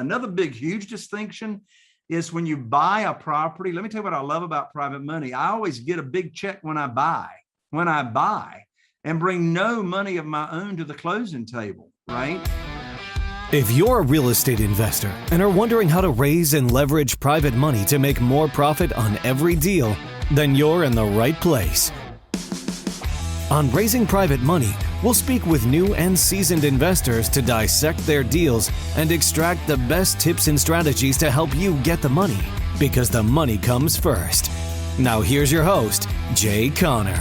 Another big, huge distinction is when you buy a property. Let me tell you what I love about private money. I always get a big check when I buy and bring no money of my own to the closing table, right? If you're a real estate investor and are wondering how to raise and leverage private money to make more profit on every deal, then you're in the right place. On Raising Private Money, we'll speak with new and seasoned investors to dissect their deals and extract the best tips and strategies to help you get the money, because the money comes first. Now here's your host, Jay Conner.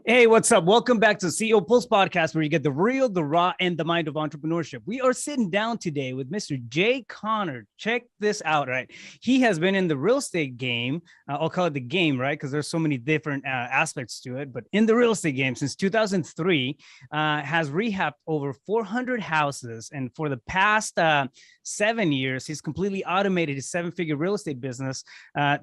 Hey, what's up? Welcome back to the CEO Pulse podcast, where you get the real, the raw, and the mind of entrepreneurship. We are sitting down today with Mr. Jay Conner. Check this out, right? He has been in the real estate game. I'll call it the game, right? Because there's so many different aspects to it. But in the real estate game since 2003, has rehabbed over 400 houses. And for the past 7 years, he's completely automated his seven-figure real estate business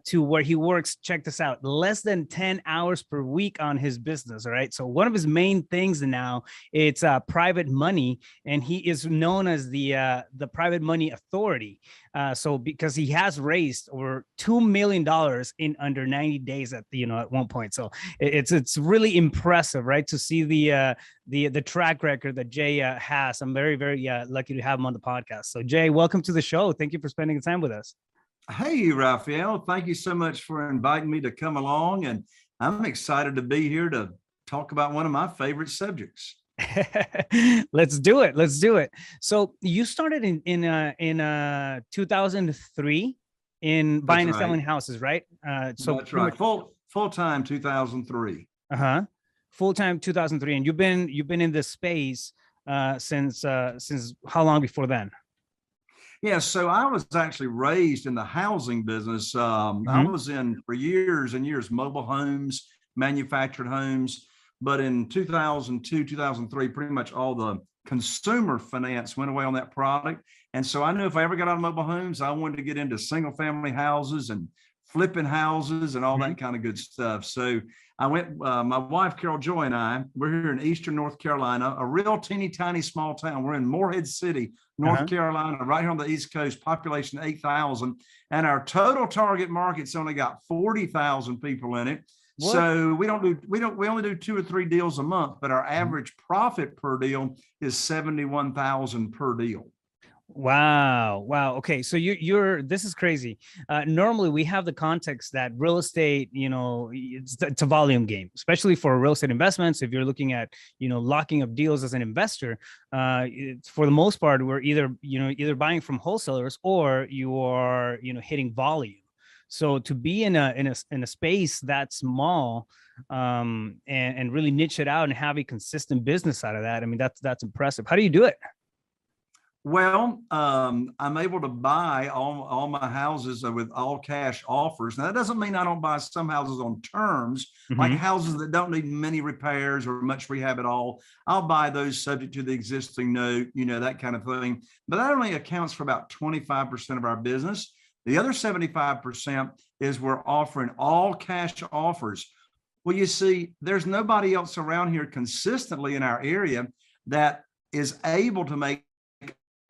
to where he works, check this out, less than 10 hours per week on his business. All right. So one of his main things now, it's private money, and he is known as the private money authority. So because he has raised over $2 million in under 90 days at one point. So it's really impressive, right? To see the track record that Jay has. I'm very, very lucky to have him on the podcast. So Jay, welcome to the show. Thank you for spending the time with us. Hey, Rafael, thank you so much for inviting me to come along. And I'm excited to be here to talk about one of my favorite subjects. Let's do it. So you started in 2003 in buying and selling houses, right? So that's right. Full-time 2003. Full-time 2003. And you've been in this space since how long before then? Yeah, so I was actually raised in the housing business. I was in for years and years, mobile homes, manufactured homes. But in 2002, 2003, pretty much all the consumer finance went away on that product. And so I knew if I ever got out of mobile homes, I wanted to get into single family houses and flipping houses and all that kind of good stuff. So I went, my wife, Carol Joy, and we're here in Eastern North Carolina, a real teeny tiny small town. We're in Morehead City, North Carolina, right here on the East Coast, population 8,000. And our total target market's only got 40,000 people in it. What? So we only do 2 or 3 deals a month, but our average profit per deal is 71,000 per deal. Wow. Okay. So this is crazy. Normally we have the context that real estate, it's a volume game, especially for real estate investments. If you're looking at, locking up deals as an investor, for the most part, we're either buying from wholesalers or you are, hitting volume. So to be in a space that small and really niche it out and have a consistent business out of that, I mean, that's impressive. How do you do it? Well, I'm able to buy all my houses with all cash offers. Now, that doesn't mean I don't buy some houses on terms, like houses that don't need many repairs or much rehab at all. I'll buy those subject to the existing note, that kind of thing. But that only accounts for about 25% of our business. The other 75% is we're offering all cash offers. Well, you see, there's nobody else around here consistently in our area that is able to make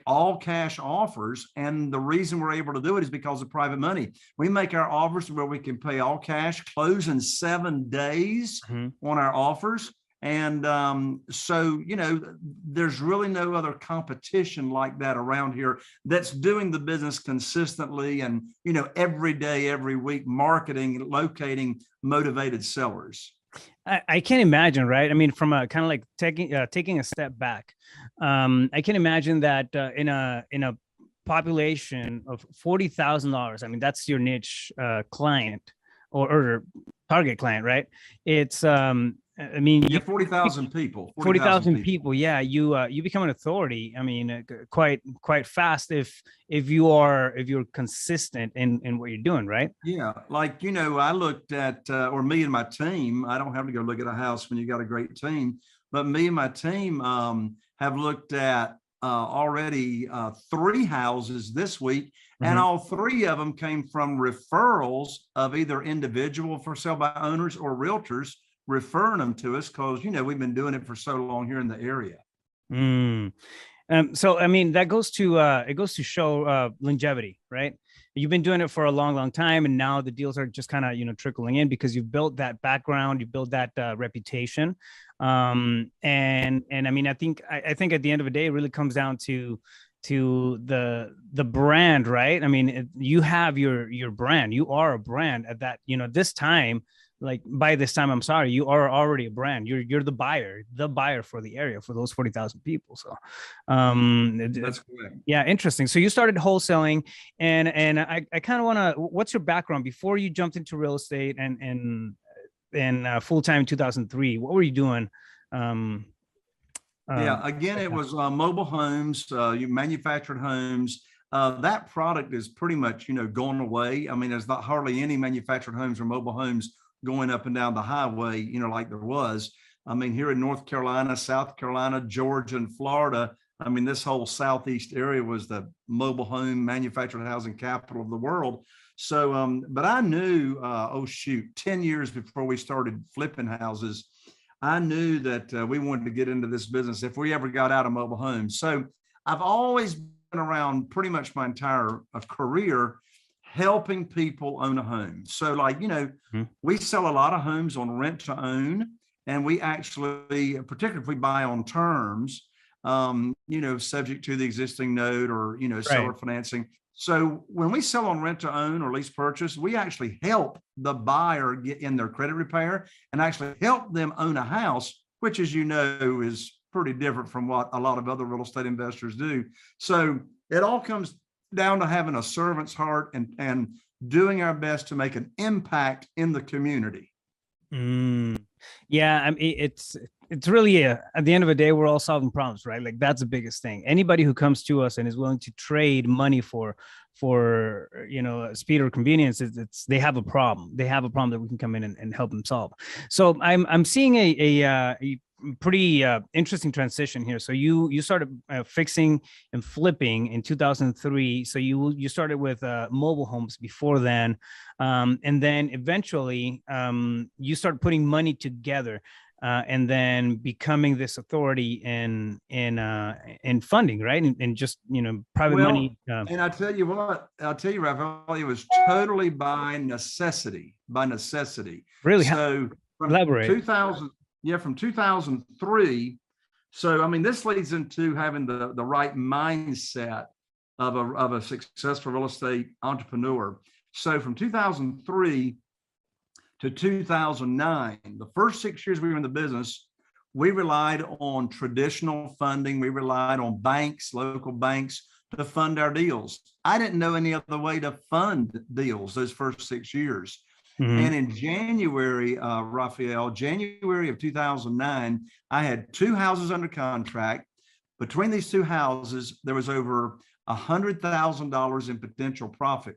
all cash offers. And the reason we're able to do it is because of private money. We make our offers where we can pay all cash, close in 7 days on our offers. And so, there's really no other competition like that around here that's doing the business consistently and, every day, every week, marketing, locating motivated sellers. I can't imagine, right? I mean, from a kind of like taking a step back, I can imagine that in a population of $40,000, I mean, that's your niche client or target client, right? It's I mean, 40,000 people. 40,000 people. Yeah, you become an authority. I mean, quite fast if you're consistent in what you're doing, right? Yeah, like I looked at, or me and my team. I don't have to go look at a house when you got a great team, but me and my team have looked at already 3 houses this week, and Mhm. all 3 of them came from referrals of either individual for sale by owners or realtors referring them to us because, we've been doing it for so long here in the area. Mm. So I mean that goes to it goes to show longevity, right? You've been doing it for a long, long time, and now the deals are just kind of trickling in because you've built that background, you built that reputation, and I mean I think at the end of the day, it really comes down to the brand, right? I mean, you have your brand, you are a brand at that this time. Like by this time, I'm sorry, you are already a brand. You're the buyer for the area for those 40,000 people. So, That's correct. yeah, interesting. So you started wholesaling, and I kind of want to. What's your background before you jumped into real estate and full time in 2003? What were you doing? Um, Yeah, again, it was mobile homes, you manufactured homes. That product is pretty much, going away. I mean, there's not hardly any manufactured homes or mobile homes going up and down the highway, like there was. I mean, here in North Carolina, South Carolina, Georgia, and Florida, I mean, this whole Southeast area was the mobile home manufactured housing capital of the world. So, but I knew, 10 years before we started flipping houses, I knew that we wanted to get into this business if we ever got out of mobile homes. So I've always been around pretty much my entire career helping people own a home. So like, we sell a lot of homes on rent to own, and we actually, particularly if we buy on terms, subject to the existing note or, seller financing. So when we sell on rent to own or lease purchase, we actually help the buyer get in their credit repair and actually help them own a house, which, as you know, is pretty different from what a lot of other real estate investors do. So it all comes down to having a servant's heart and doing our best to make an impact in the community. Yeah, I mean, it's really at the end of the day, we're all solving problems, right? Like that's the biggest thing. Anybody who comes to us and is willing to trade money for speed or convenience, they have a problem. They have a problem that we can come in and help them solve. So I'm seeing a pretty interesting transition here. So you started fixing and flipping in 2003. So you started with mobile homes before then, and then eventually you started putting money together. And then becoming this authority in funding, right? And just private money. And I tell you what, Rafael, it was totally by necessity. Really? So from Elaborate. 2000, from 2003. So I mean, this leads into having the right mindset of a successful real estate entrepreneur. So from 2003 to 2009, the first 6 years we were in the business, we relied on traditional funding. We relied on banks, local banks, to fund our deals. I didn't know any other way to fund deals those first 6 years. Mm-hmm. And in January, Rafael, January of 2009, I had 2 houses under contract. Between these 2 houses, there was over $100,000 in potential profit.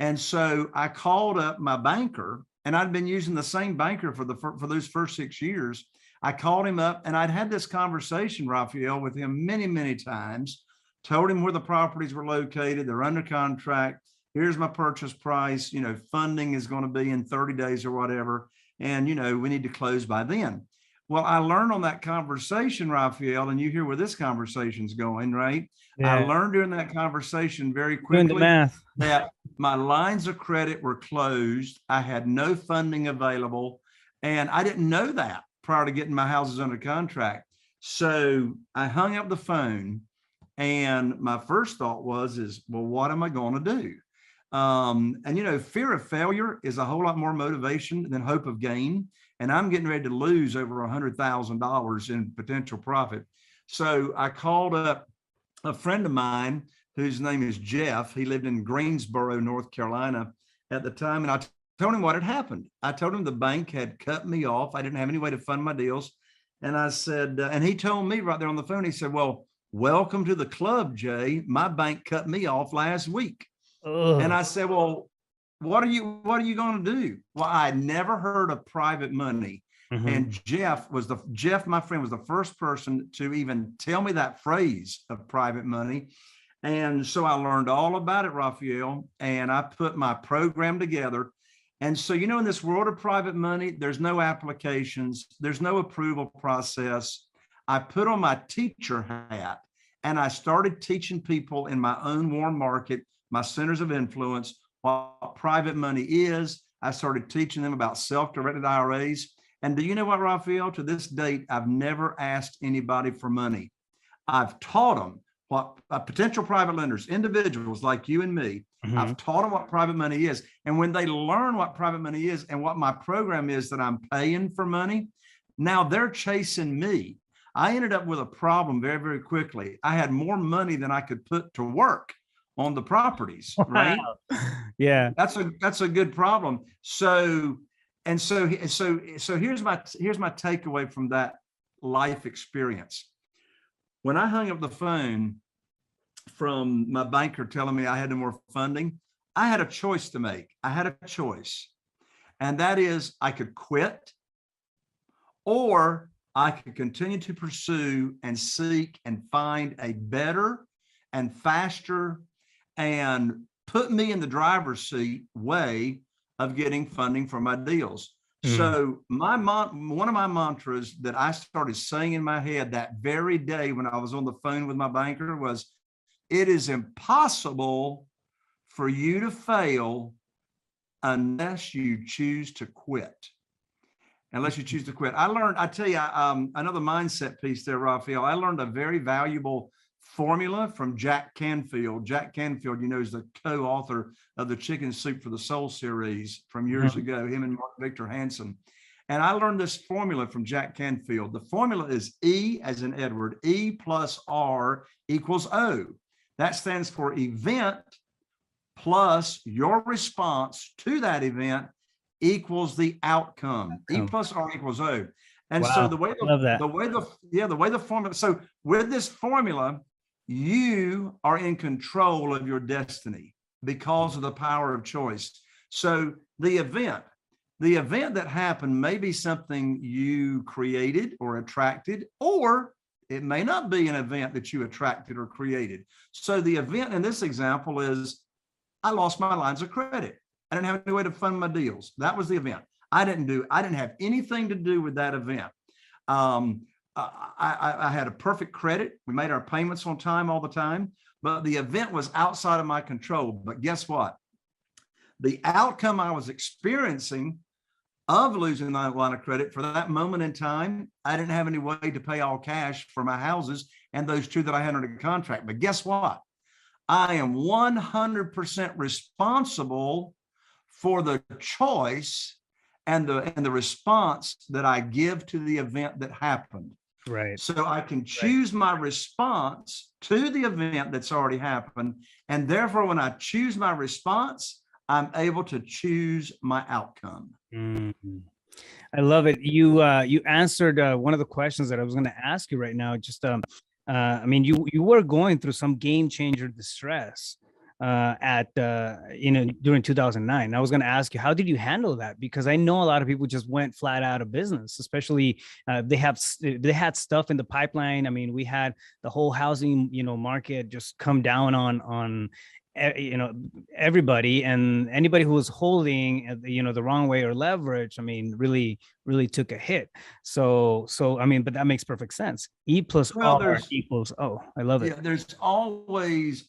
And so I called up my banker, and I'd been using the same banker for those first 6 years. I called him up, and I'd had this conversation, Rafael, with him many, many times, told him where the properties were located. They're under contract. Here's my purchase price. Funding is going to be in 30 days or whatever. And, we need to close by then. Well, I learned on that conversation, Rafael, and you hear where this conversation's going, right? Yeah. I learned during that conversation very quickly that my lines of credit were closed. I had no funding available, and I didn't know that prior to getting my houses under contract. So I hung up the phone, and my first thought was, well, what am I going to do? And fear of failure is a whole lot more motivation than hope of gain. And I'm getting ready to lose over $100,000 in potential profit. So I called up a friend of mine whose name is Jeff. He lived in Greensboro, North Carolina at the time. And I told him what had happened. I told him the bank had cut me off. I didn't have any way to fund my deals. And I said, and he told me right there on the phone, he said, well, welcome to the club, Jay. My bank cut me off last week. Ugh. And I said, well, what are you going to do? Well, I'd never heard of private money. And Jeff, my friend, was the first person to even tell me that phrase of private money. And so I learned all about it, Rafael, and I put my program together. And so, you know, in this world of private money, there's no applications, there's no approval process. I put on my teacher hat and I started teaching people in my own warm market, my centers of influence, what private money is. I started teaching them about self-directed IRAs. And do you know what, Rafael? To this date, I've never asked anybody for money. I've taught them what potential private lenders, individuals like you and me, I've taught them what private money is. And when they learn what private money is and what my program is that I'm paying for money, now they're chasing me. I ended up with a problem very, very quickly. I had more money than I could put to work on the properties, right? Yeah. That's a good problem. So here's my takeaway from that life experience. When I hung up the phone from my banker telling me I had no more funding, I had a choice to make. I had a choice. And that is I could quit, or I could continue to pursue and seek and find a better and faster and put me in the driver's seat way of getting funding for my deals. So one of my mantras that I started saying in my head that very day when I was on the phone with my banker was, it is impossible for you to fail unless you choose to quit. Unless you choose to quit. I tell you, another mindset piece there, Rafael. I learned a very valuable formula from Jack Canfield. Jack Canfield, you know, is the co-author of the Chicken Soup for the Soul series from years ago, him and Mark Victor Hansen. And I learned this formula from Jack Canfield. The formula is E as in Edward, E plus R equals O. That stands for event plus your response to that event equals the outcome. E plus R equals O. And so the way the formula, so with this formula, you are in control of your destiny because of the power of choice. So the event that happened may be something you created or attracted, or it may not be an event that you attracted or created. So the event in this example is I lost my lines of credit. I didn't have any way to fund my deals. That was the event. I didn't have anything to do with that event. I had a perfect credit. We made our payments on time all the time, but the event was outside of my control. But guess what? The outcome I was experiencing of losing my line of credit for that moment in time, I didn't have any way to pay all cash for my houses and those two that I had under contract. But guess what? I am 100% responsible for the choice and the response that I give to the event that happened. Right. So I can choose my response to the event that's already happened. And therefore, when I choose my response, I'm able to choose my outcome. I love it. You answered one of the questions that I was going to ask you right now. Just, I mean, you were going through some game changer distress during 2009. I was going to ask you, how did you handle that? Because I know a lot of people just went flat out of business, especially they had stuff in the pipeline. I mean, we had the whole housing, market just come down on everybody, and anybody who was holding, the wrong way or leverage, I mean, really took a hit. So, I mean, but that makes perfect sense. E plus R equals O. I love it. Yeah, there's always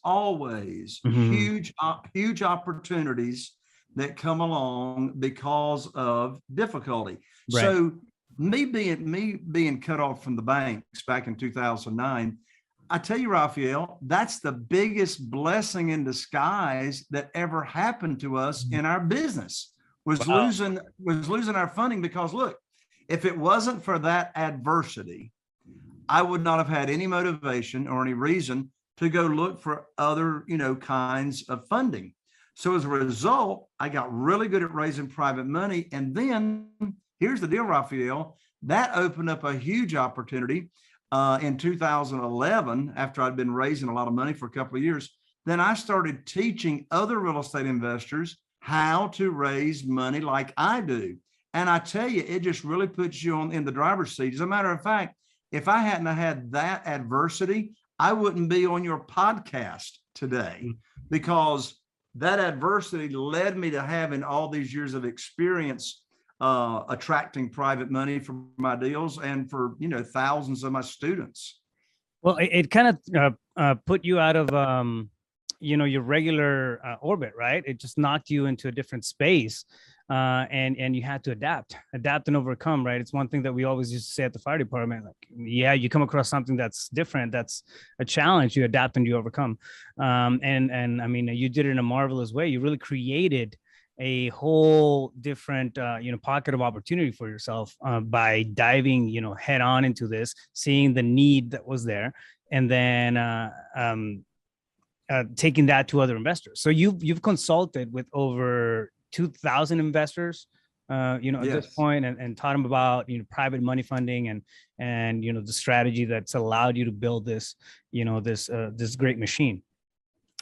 huge opportunities that come along because of difficulty. Right. So me being cut off from the banks back in 2009, I tell you, Rafael, that's the biggest blessing in disguise that ever happened to us in our business was losing our funding. Because look, if it wasn't for that adversity, I would not have had any motivation or any reason to go look for other, kinds of funding. So as a result, I got really good at raising private money. And then here's the deal, Rafael, that opened up a huge opportunity. In 2011, after I'd been raising a lot of money for a couple of years, then I started teaching other real estate investors how to raise money like I do. And I tell you, it just really puts you in the driver's seat. As a matter of fact, if I hadn't had that adversity, I wouldn't be on your podcast today, because that adversity led me to having all these years of experience attracting private money for my deals and for, thousands of my students. Well, it kind of put you out of, your regular orbit, right? It just knocked you into a different space. And you had to adapt and overcome, right? It's one thing that we always used to say at the fire department, like, yeah, you come across something that's different, that's a challenge, you adapt and you overcome. And I mean, you did it in a marvelous way. You really created a whole different, pocket of opportunity for yourself by diving, head on into this, seeing the need that was there, and then taking that to other investors. So you've consulted with over 2,000 investors, at this point, and taught them about, private money funding and the strategy that's allowed you to build this, this great machine.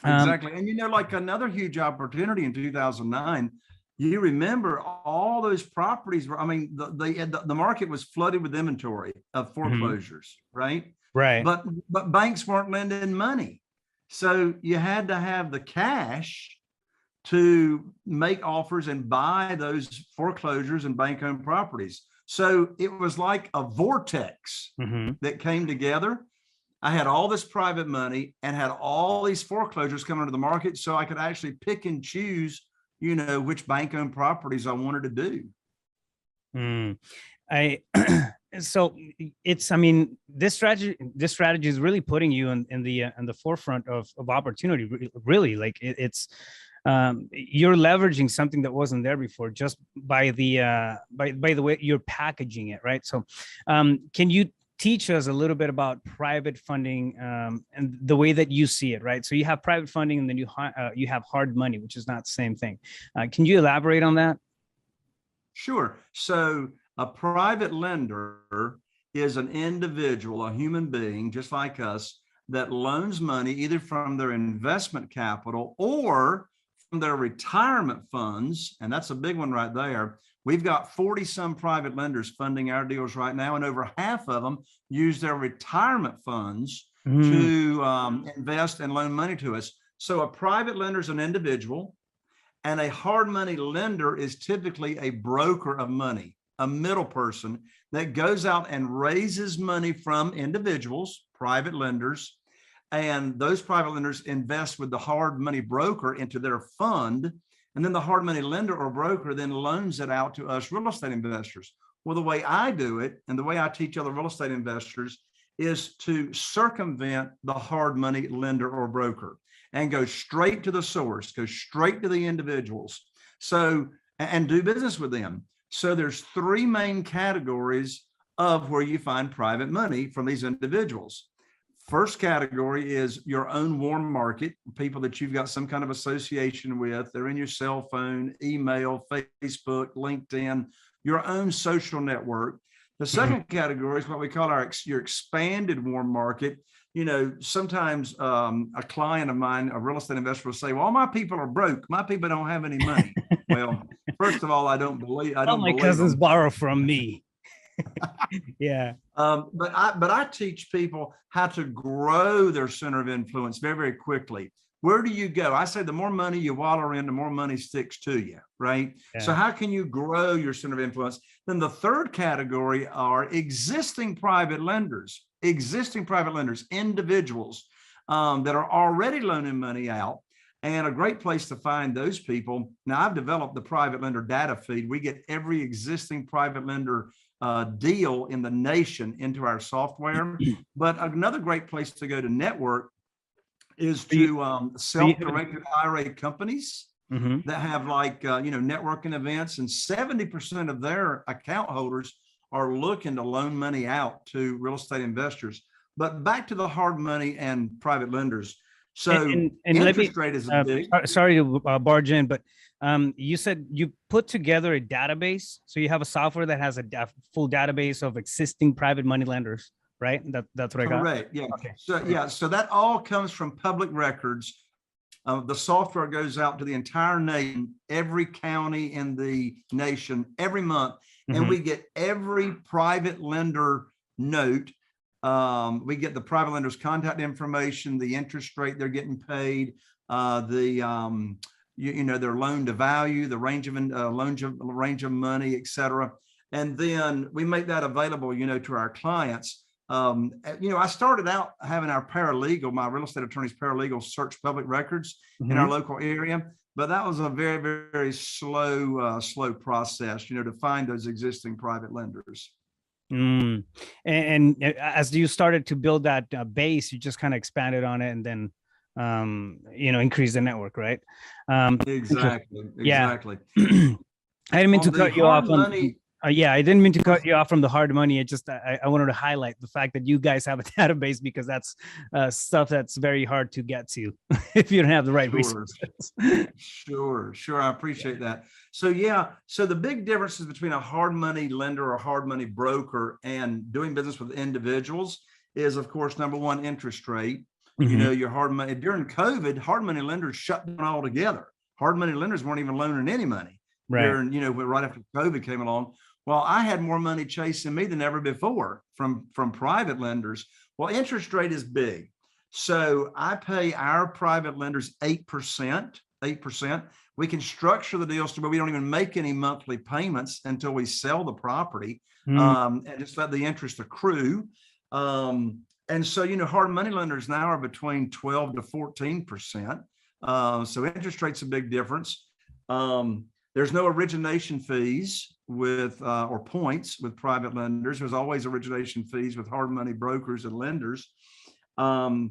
Exactly. And, like another huge opportunity in 2009, you remember all those properties were, the market was flooded with inventory of foreclosures, right? Right. But banks weren't lending money. So you had to have the cash to make offers and buy those foreclosures and bank-owned properties. So it was like a vortex that came together. I had all this private money and had all these foreclosures coming into the market, so I could actually pick and choose, which bank-owned properties I wanted to do. So it's, this strategy is really putting you in the forefront of opportunity. Really, like it's. You're leveraging something that wasn't there before just by the way you're packaging it, right? So can you teach us a little bit about private funding and the way that you see it, right? So you have private funding, and then you have hard money, which is not the same thing. Can you elaborate on that? Sure. So a private lender is an individual, a human being just like us, that loans money either from their investment capital or their retirement funds. And that's a big one right there. We've got 40 some private lenders funding our deals right now, and over half of them use their retirement funds to invest and loan money to us. So a private lender is an individual, and a hard money lender is typically a broker of money, a middle person that goes out and raises money from individuals, private lenders, and those private lenders invest with the hard money broker into their fund. And then the hard money lender or broker then loans it out to us real estate investors. Well, the way I do it, and the way I teach other real estate investors, is to circumvent the hard money lender or broker and go straight to the source, go straight to the individuals. So, and do business with them. So there's three main categories of where you find private money from these individuals. First category is your own warm market, people that you've got some kind of association with. They're in your cell phone, email, Facebook, LinkedIn, your own social network. The second category is what we call your expanded warm market. Sometimes a client of mine, a real estate investor, will say, well, all my people are broke. My people don't have any money. Well, first of all, I don't believe my cousins borrow from me. Yeah. But I teach people how to grow their center of influence very, very quickly. Where do you go? I say the more money you wallow in, the more money sticks to you, right? Yeah. So how can you grow your center of influence? Then the third category are existing private lenders, individuals that are already loaning money out. And a great place to find those people. Now, I've developed the private lender data feed. We get every existing private lender deal in the nation into our software. But another great place to go to network is to self-directed IRA companies that have networking events, and 70% of their account holders are looking to loan money out to real estate investors. But back to the hard money and private lenders. So interest rate is a big. Sorry to barge in, but you said you put together a database. So you have a software that has a full database of existing private money lenders, right? That's what I got. Correct. Yeah. Okay. So that all comes from public records The software goes out to the entire nation, every county in the nation every month, and we get every private lender note. We get the private lender's contact information, the interest rate they're getting paid, their loan to value, the range of money, et cetera. And then we make that available, to our clients. I started out having our paralegal, my real estate attorney's paralegal, search public records in our local area, but that was a very, very, very slow process, to find those existing private lenders. And as you started to build that base, you just kind of expanded on it and then, increase the network, right? Exactly. Yeah. I didn't mean to cut you off on. I didn't mean to cut you off from the hard money. It just, I wanted to highlight the fact that you guys have a database, because that's stuff that's very hard to get to if you don't have the right resources. Sure. I appreciate that. So the big differences between a hard money lender or a hard money broker and doing business with individuals is, of course, number one, interest rate. Your hard money during COVID, hard money lenders shut down altogether. Hard money lenders weren't even loaning any money. Right. Right after COVID came along. Well, I had more money chasing me than ever before from private lenders. Well, interest rate is big. So I pay our private lenders 8%. We can structure the deals to where we don't even make any monthly payments until we sell the property, and just let the interest accrue. And so, hard money lenders now are between 12 to 14%. So interest rate's a big difference. There's no origination fees or points with private lenders. There's always origination fees with hard money brokers and lenders. A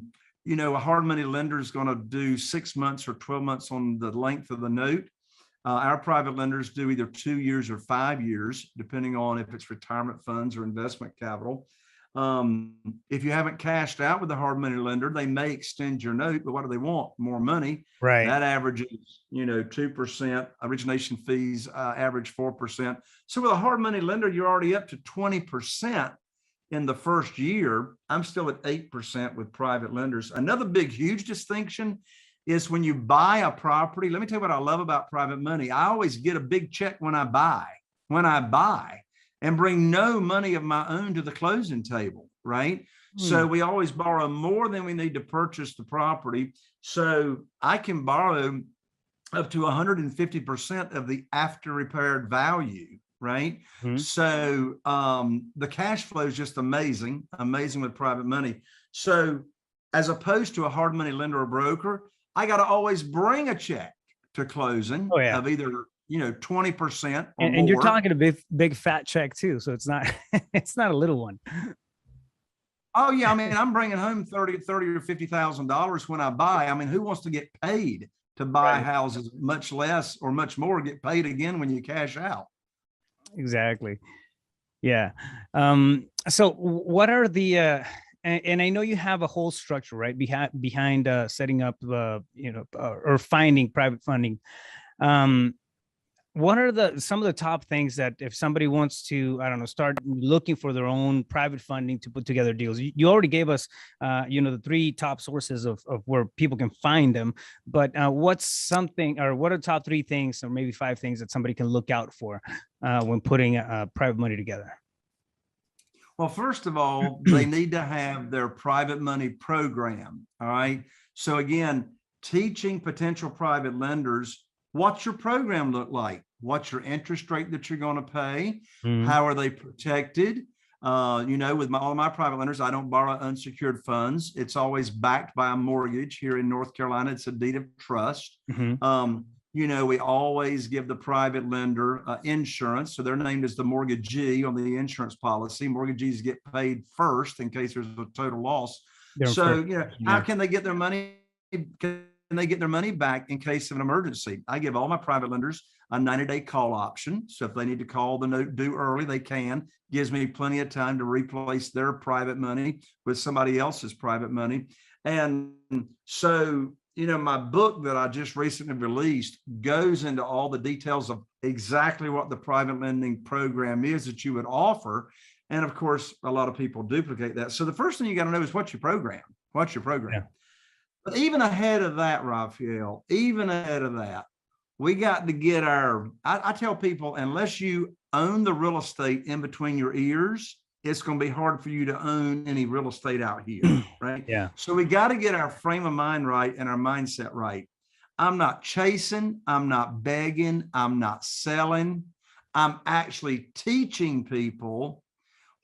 hard money lender is going to do 6 months or 12 months on the length of the note. Our private lenders do either 2 years or 5 years, depending on if it's retirement funds or investment capital. If you haven't cashed out with the hard money lender, they may extend your note, but what do they want? More money. Right. That averages, 2%. Origination fees average 4%. So with a hard money lender, you're already up to 20% in the first year. I'm still at 8% with private lenders. Another big, huge distinction is when you buy a property. Let me tell you what I love about private money. I always get a big check when I buy. And bring no money of my own to the closing table, right? So we always borrow more than we need to purchase the property. So I can borrow up to 150% of the after repaired value, right? So the cash flow is just amazing with private money. So as opposed to a hard money lender or broker, I got to always bring a check to closing of either 20% and you're talking a big fat check too. So it's not, it's not a little one. Oh yeah. I mean, I'm bringing home $30 or $50,000 when I buy. I mean, who wants to get paid to buy houses? Much less or much more get paid again when you cash out. Exactly. Yeah. So what are the, and I know you have a whole structure, right? Behind setting up, or finding private funding. What are some of the top things that if somebody wants to, start looking for their own private funding to put together deals? You already gave us, the 3 top sources of where people can find them, but what are the top 3 things or maybe 5 things that somebody can look out for when putting private money together? Well, first of all, they need to have their private money program. All right. So again, teaching potential private lenders, what's your program look like? What's your interest rate that you're going to pay? How are they protected? With all of my private lenders, I don't borrow unsecured funds. It's always backed by a mortgage. Here in North Carolina, it's a deed of trust. We always give the private lender insurance. So they're named as the mortgagee on the insurance policy. Mortgagees get paid first in case there's a total loss. How can they get their money? And they get their money back in case of an emergency. I give all my private lenders a 90-day call option. So if they need to call the note due early, they can. Gives me plenty of time to replace their private money with somebody else's private money. And so, my book that I just recently released goes into all the details of exactly what the private lending program is that you would offer. And of course, a lot of people duplicate that. So the first thing you got to know is what's your program? Yeah. But even ahead of that, Rafael, even ahead of that, we got to get I tell people, unless you own the real estate in between your ears, it's going to be hard for you to own any real estate out here, right? Yeah. So we got to get our frame of mind right and our mindset right. I'm not chasing, I'm not begging, I'm not selling. I'm actually teaching people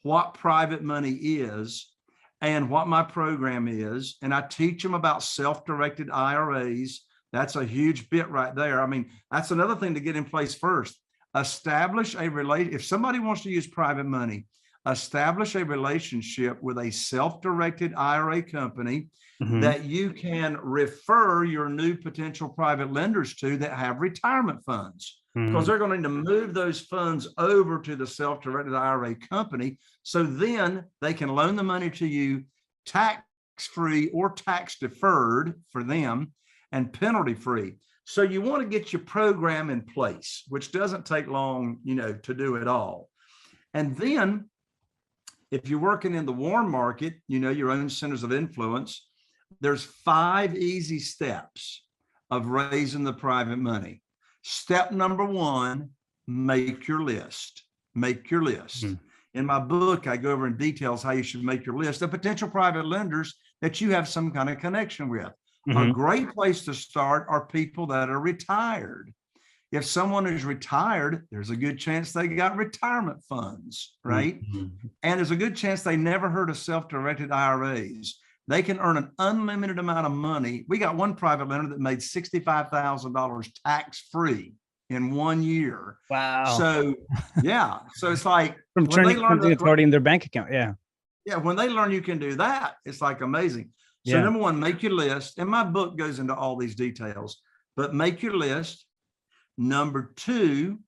what private money is and what my program is. And I teach them about self-directed IRAs. That's a huge bit right there. I mean, that's another thing to get in place first. Establish a relationship. If somebody wants to use private money, establish a relationship with a self-directed IRA company that you can refer your new potential private lenders to that have retirement funds, because they're going to move those funds over to the self-directed IRA company. So then they can loan the money to you tax-free or tax-deferred for them and penalty-free. So you want to get your program in place, which doesn't take long, to do it all. And then if you're working in the warm market, your own centers of influence, there's 5 easy steps of raising the private money. Step number 1, make your list. Make your list. In my book, I go over in details how you should make your list of potential private lenders that you have some kind of connection with. A great place to start are people that are retired. If someone is retired, there's a good chance they got retirement funds, right? And there's a good chance they never heard of self-directed IRAs. They can earn an unlimited amount of money. We got one private lender that made $65,000 tax-free in 1 year. Wow. So, yeah. So it's like from turning the authority in their bank account. Yeah. Yeah. When they learn you can do that, it's like amazing. So number 1, make your list. And my book goes into all these details, but make your list. Number 2,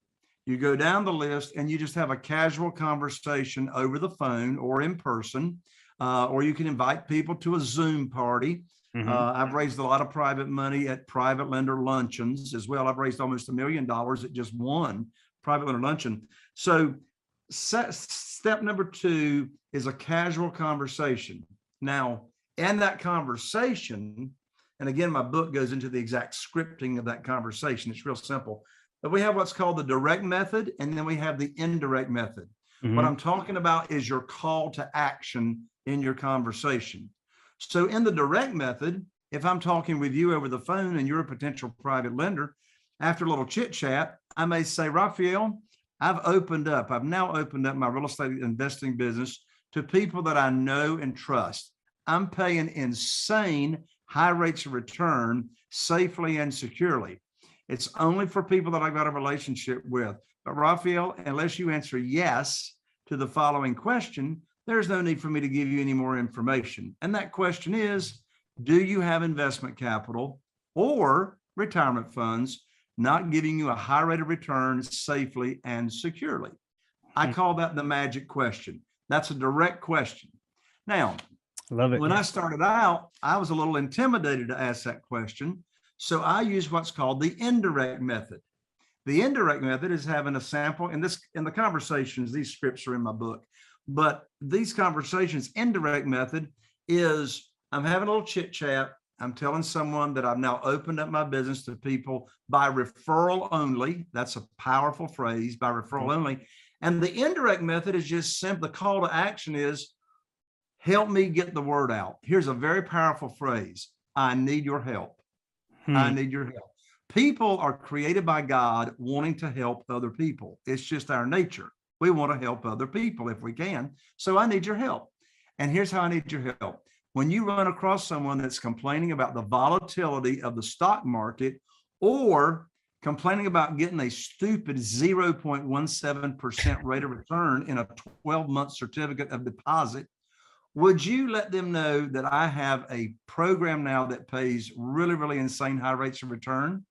you go down the list and you just have a casual conversation over the phone or in person, or you can invite people to a Zoom party. I've raised a lot of private money at private lender luncheons as well. I've raised almost $1 million at just one private lender luncheon. So step number 2 is a casual conversation. Now, in that conversation, and again, my book goes into the exact scripting of that conversation. It's real simple. But we have what's called the direct method, and then we have the indirect method. What I'm talking about is your call to action in your conversation. So in the direct method, if I'm talking with you over the phone and you're a potential private lender, after a little chit chat, I may say, Rafael, I've now opened up my real estate investing business to people that I know and trust. I'm paying insane high rates of return safely and securely. It's only for people that I've got a relationship with. But Rafael, unless you answer yes to the following question, there's no need for me to give you any more information. And that question is, do you have investment capital or retirement funds not giving you a high rate of return safely and securely? I call that the magic question. That's a direct question. Now, love it. When I started out, I was a little intimidated to ask that question. So I use what's called the indirect method. The indirect method is having a sample, and in the conversations, these scripts are in my book, but these conversations, indirect method is I'm having a little chit chat. I'm telling someone that I've now opened up my business to people by referral only. That's a powerful phrase, by referral only. And the indirect method is just simple. The call to action is, help me get the word out. Here's a very powerful phrase. I need your help. I need your help. People are created by God wanting to help other people. It's just our nature. We want to help other people if we can. So I need your help. And here's how I need your help. When you run across someone that's complaining about the volatility of the stock market or complaining about getting a stupid 0.17% rate of return in a 12-month certificate of deposit, would you let them know that I have a program now that pays really, really insane high rates of return?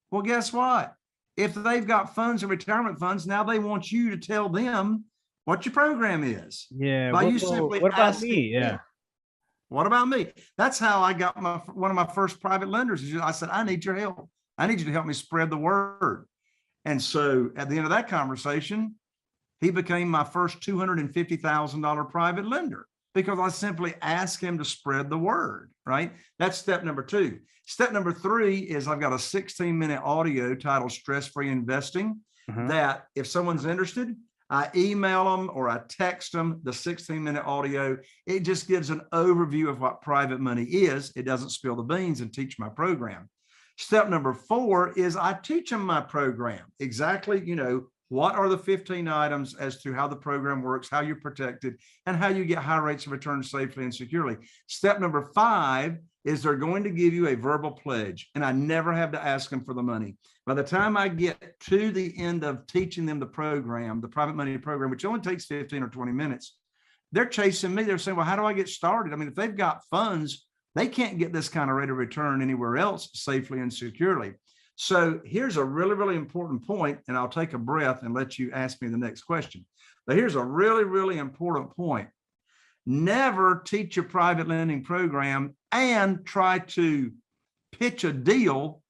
Well, guess what? If they've got funds and retirement funds, now they want you to tell them what your program is. Yeah. By you simply what about asking me? Yeah. What about me? That's how I got one of my first private lenders. I said, I need your help. I need you to help me spread the word. And so at the end of that conversation, he became my first $250,000 private lender. Because I simply ask him to spread the word, right? That's step number 2. Step number 3 is I've got a 16-minute audio titled Stress-Free Investing that if someone's interested, I email them or I text them the 16-minute audio. It just gives an overview of what private money is. It doesn't spill the beans and teach my program. Step number 4 is I teach them my program. Exactly, what are the 15 items as to how the program works, how you're protected, and how you get high rates of return safely and securely. Step number 5 is they're going to give you a verbal pledge, and I never have to ask them for the money. By the time I get to the end of teaching them the program, the private money program, which only takes 15 or 20 minutes, they're chasing me. They're saying, well, how do I get started? I mean, if they've got funds, they can't get this kind of rate of return anywhere else safely and securely. So here's a really, really important point, and I'll take a breath and let you ask me the next question. But here's a really, really important point. Never teach a private lending program and try to pitch a deal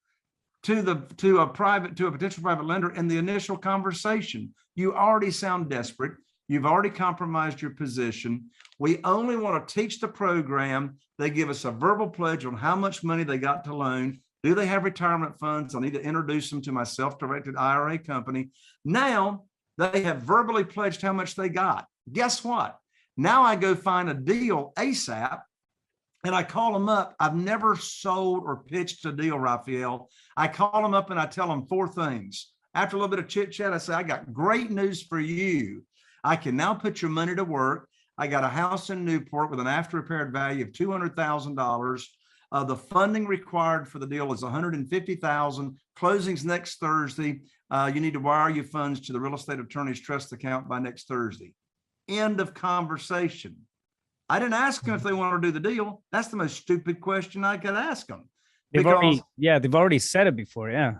to a potential private lender in the initial conversation. You already sound desperate. You've already compromised your position. We only want to teach the program. They give us a verbal pledge on how much money they got to loan. Do they have retirement funds? I need to introduce them to my self-directed IRA company. Now they have verbally pledged how much they got. Guess what? Now I go find a deal ASAP and I call them up. I've never sold or pitched a deal, Rafael. I call them up and I tell them 4 things. After a little bit of chit chat, I say, I got great news for you. I can now put your money to work. I got a house in Newport with an after repaired value of $200,000. The funding required for the deal is $150,000. Closing's next Thursday. You need to wire your funds to the real estate attorney's trust account by next Thursday. End of conversation. I didn't ask them if they want to do the deal. That's the most stupid question I could ask them. They've already said it before. Yeah.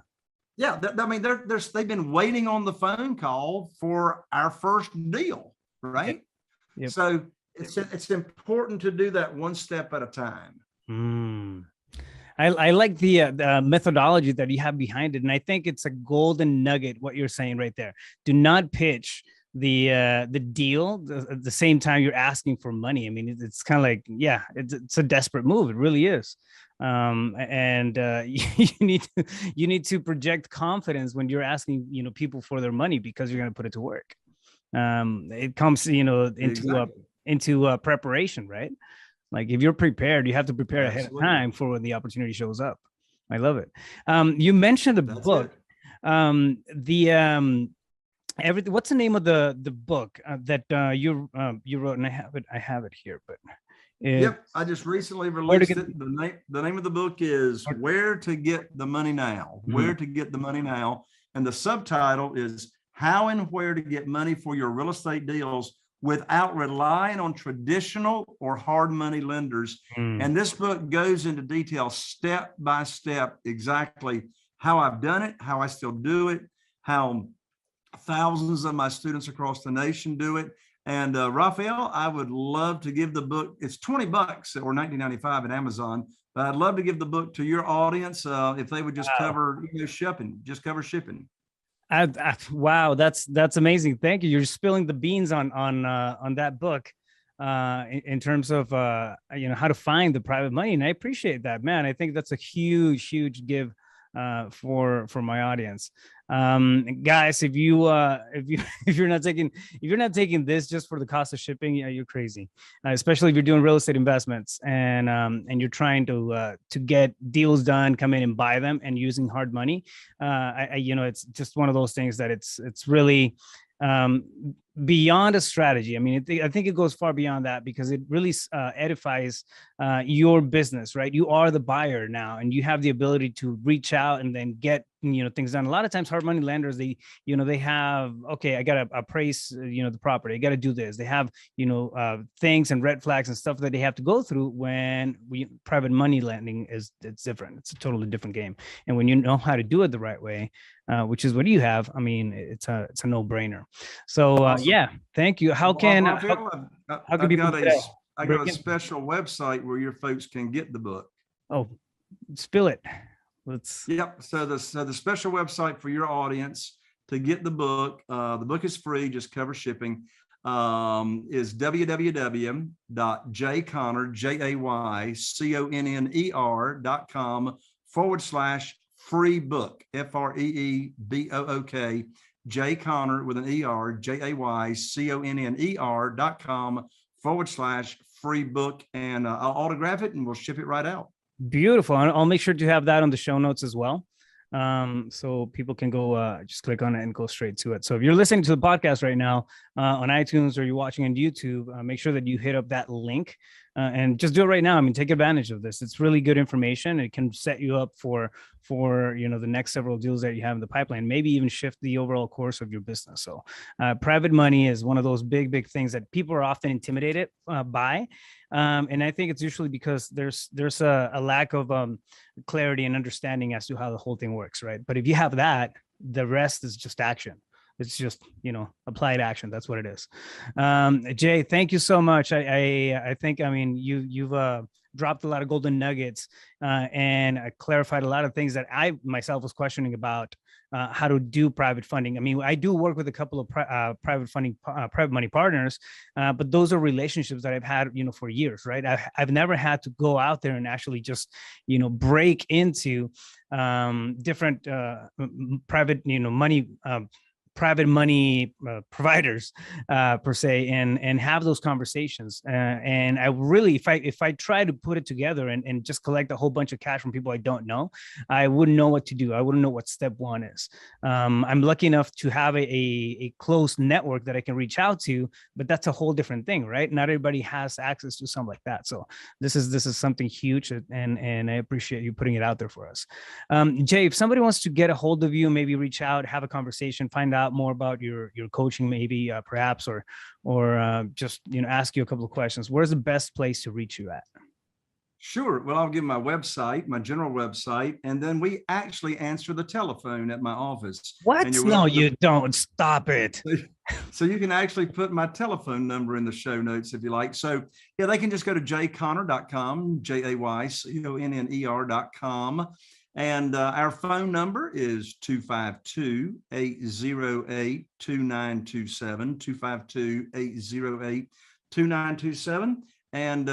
Yeah. I mean, they've been waiting on the phone call for our first deal, right? Yep. So it's important to do that one step at a time. I like the methodology that you have behind it, and I think it's a golden nugget what you're saying right there. Do not pitch the deal at the same time you're asking for money. I mean, it's kind of like, it's a desperate move. It really is. You need to project confidence when you're asking people for their money, because you're going to put it to work. It comes into preparation, right? Like if you're prepared, you have to prepare ahead of time for when the opportunity shows up. I love it. You mentioned the book. What's the name of the book that you wrote? And I have it here, but I just recently released it. The name of the book is Where to Get the Money Now. Where to Get the Money Now. And the subtitle is How and Where to Get Money for Your Real Estate Deals Without Relying on Traditional or Hard Money Lenders. And this book goes into detail, step by step, exactly how I've done it, how I still do it, how thousands of my students across the nation do it. And Rafael, I would love to give the book. It's $20 or $19.95 at Amazon. But I'd love to give the book to your audience if they would just cover shipping. Just cover shipping. Wow, that's amazing. Thank you. You're spilling the beans on that book in terms of how to find the private money, and I appreciate that, man. I think that's a huge give for my audience. Guys, if you're not taking this just for the cost of shipping, you're crazy. Especially if you're doing real estate investments and you're trying to get deals done, come in and buy them, and using hard money. It's just one of those things that it's really beyond a strategy. I mean, I think it goes far beyond that, because it really edifies your business, right? You are the buyer now, and you have the ability to reach out and then get things done. A lot of times hard money lenders, they have, okay, I got to appraise the property, I got to do this. They have things and red flags and stuff that they have to go through. When private money lending it's different. It's a totally different game. And when you know how to do it the right way, which is what you have, I mean, it's a no-brainer. So awesome. Thank you. How can people I got a special website where your folks can get the book. Oh, spill it. So the special website for your audience to get the book is free, just cover shipping. is www.jayconner.com/free book, FREEBOOK, Jay Conner with an ER, JayConner.com/free book. And I'll autograph it and we'll ship it right out. Beautiful. I'll make sure to have that on the show notes as well. So people can go just click on it and go straight to it. So if you're listening to the podcast right now on iTunes or you're watching on YouTube, make sure that you hit up that link and just do it right now. I mean, take advantage of this. It's really good information. It can set you up for the next several deals that you have in the pipeline, maybe even shift the overall course of your business. So private money is one of those big things that people are often intimidated by. And I think it's usually because there's a lack of clarity and understanding as to how the whole thing works, right? But if you have that, the rest is just action. It's just, applied action. That's what it is. Jay, thank you so much. I think, you've dropped a lot of golden nuggets and clarified a lot of things that I myself was questioning about how to do private funding. I mean, I do work with a couple of private money partners, but those are relationships that I've had, for years, right? I've never had to go out there and actually just, break into different private, private money providers per se, and have those conversations. And I really, if I try to put it together and just collect a whole bunch of cash from people I don't know, I wouldn't know what to do. I wouldn't know what step one is. I'm lucky enough to have a close network that I can reach out to, but that's a whole different thing, right? Not everybody has access to something like that. So this is something huge, and I appreciate you putting it out there for us. Jay, if somebody wants to get a hold of you, maybe reach out, have a conversation, find out more about your coaching, maybe perhaps, or just ask you a couple of questions, where's the best place to reach you at? Sure. Well, I'll give my website, my general website, and then we actually answer the telephone at my office. What? No, you don't. Stop it. So you can actually put my telephone number in the show notes if you like. So yeah, they can just go to jayconner.com, JAYCONNER.com. And our phone number is 252-808-2927, 252-808-2927. And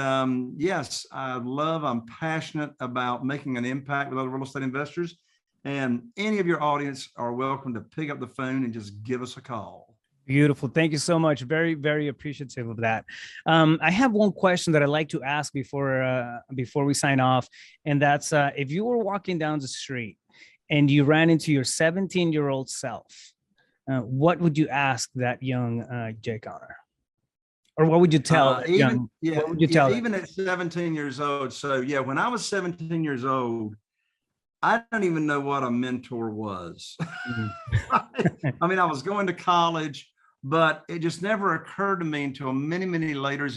yes, I'm passionate about making an impact with other real estate investors. And any of your audience are welcome to pick up the phone and just give us a call. Beautiful. Thank you so much. Very, very appreciative of that. I have one question that I'd like to ask before we sign off. And that's if you were walking down the street and you ran into your 17-year-old self, what would you ask that young Jay Conner? Or what would you tell? What would you tell even at 17 years old? So yeah, when I was 17 years old, I don't even know what a mentor was. I mean, I was going to college, but it just never occurred to me until many later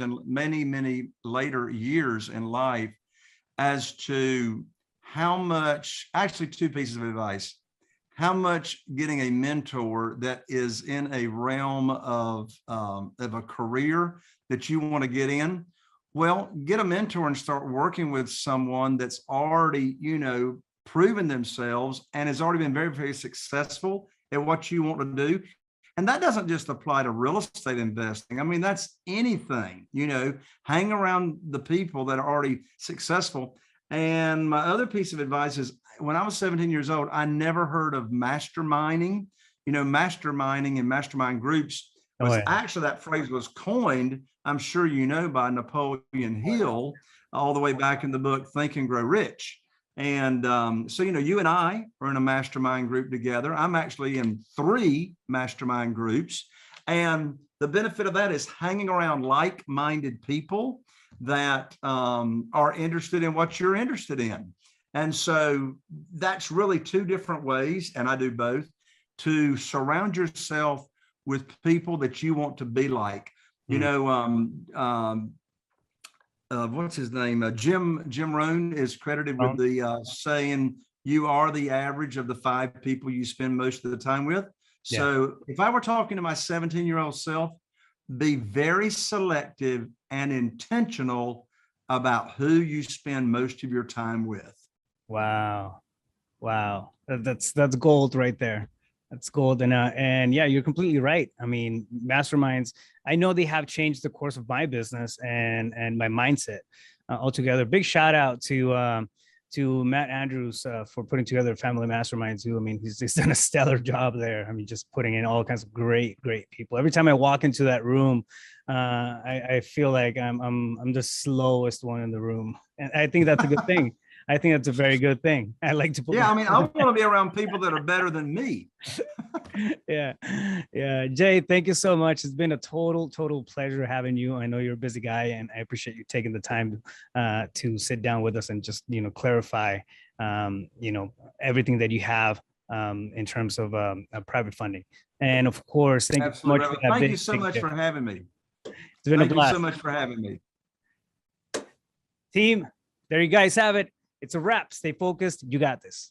years in life as to how much, actually two pieces of advice, how much getting a mentor that is in a realm of a career that you want to get in. Well, get a mentor and start working with someone that's already, proven themselves and has already been very successful at what you want to do. And that doesn't just apply to real estate investing. I mean, that's anything, hang around the people that are already successful. And my other piece of advice is when I was 17 years old, I never heard of masterminding. Masterminding and mastermind groups was actually, that phrase was coined, I'm sure by Napoleon Hill, all the way back in the book, Think and Grow Rich. And so, you and I are in a mastermind group together. I'm actually in 3 mastermind groups. And the benefit of that is hanging around like-minded people that are interested in what you're interested in. And so that's really 2 different ways, and I do both, to surround yourself with people that you want to be like. What's his name? Jim Rohn is credited with the saying, you are the average of the 5 people you spend most of the time with. Yeah. So if I were talking to my 17-year-old self, be very selective and intentional about who you spend most of your time with. Wow. That's gold right there. That's gold. And yeah, you're completely right. I mean, masterminds, I know they have changed the course of my business and my mindset altogether. Big shout out to Matt Andrews for putting together Family Masterminds too. I mean, he's done a stellar job there. I mean, just putting in all kinds of great people. Every time I walk into that room, I feel like I'm the slowest one in the room. And I think that's a good thing. I think that's a very good thing. I like to put. Yeah, I mean, I want to be around people that are better than me. Yeah. Jay, thank you so much. It's been a total pleasure having you. I know you're a busy guy, and I appreciate you taking the time to sit down with us and just clarify everything that you have in terms of private funding. And of course, thank Absolutely. you so much. For that thank you so much for having me. It's been a blast. Thank you so much for having me. Team, there you guys have it. It's a wrap. Stay focused. You got this.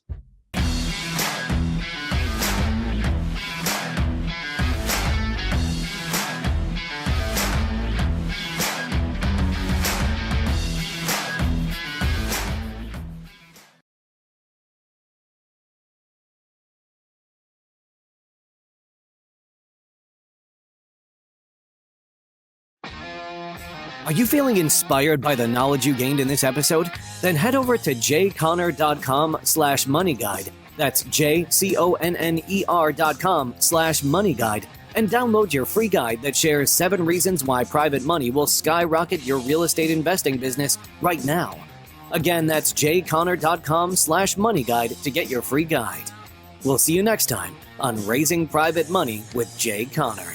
Are you feeling inspired by the knowledge you gained in this episode? Then head over to jconner.com/moneyguide. That's jconner.com/moneyguide and download your free guide that shares 7 reasons why private money will skyrocket your real estate investing business right now. Again, that's jconner.com/moneyguide to get your free guide. We'll see you next time on Raising Private Money with Jay Conner.